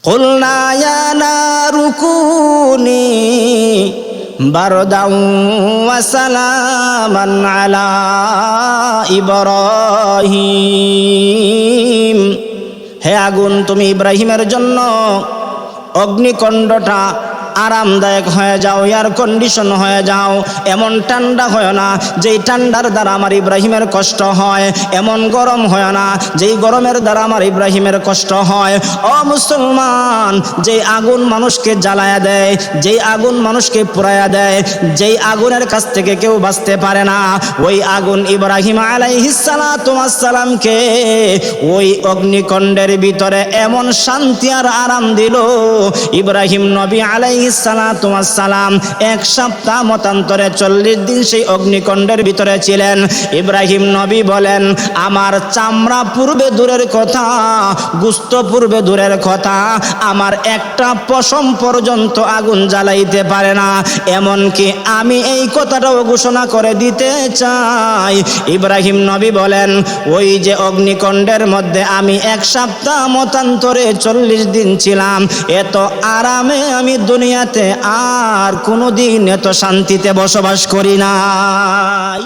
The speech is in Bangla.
কুলনা ইয়া নারু কুনি বারদাউ ওয়া সালামান আলা ইব্রাহিম। হে আগুন, তুমি ইব্রাহিমের জন্য অগ্নিকণ্ডটা আরামদায়ক হয়ে যাও, এয়ার কন্ডিশন হয়ে যাও। এমন ঠান্ডা হয় না যেই ঠান্ডার দ্বারা আমার ইব্রাহিমের কষ্ট হয়, এমন গরম হয় না যেই গরমের দ্বারা আমার ইব্রাহিমের কষ্ট হয়। ও মুসলমান, যেই আগুন মানুষকে জ্বালায়া দেয়, যেই আগুন মানুষকে পুড়ায়া দেয়, যেই আগুনের কাছ থেকে কেউ বাঁচতে পারে না, ওই আগুন ইব্রাহিম আলাইহিস সালাতু ওয়াস সালামকে ওই অগ্নিকণ্ডের ভিতরে এমন শান্তি আর আরাম দিল। ইব্রাহিম নবী আলাইহিস সালাতু ওয়াস সালাম এক সপ্তাহ মতান্তরে 40 দিন সেই অগ্নিকণ্ডের ভিতরে ছিলেন। ইব্রাহিম নবী বলেন, আমার চামড়া পূর্বে দূরের কথা, গোশত পূর্বে দূরের কথা, আমার একটা পশম পর্যন্ত আগুন জ্বালাইতে পারে না। এমনকি আমি এই কথাটাও ঘোষণা করে দিতে চাই, ইব্রাহিম নবী বলেন, ওই যে অগ্নিকণ্ডের মধ্যে আমি এক সপ্তাহ মতান্তরে 40 দিন ছিলাম, এত আরামে আমি দুনিয়াতে আর কোনোদিন এত শান্তিতে বসবাস করি নাই।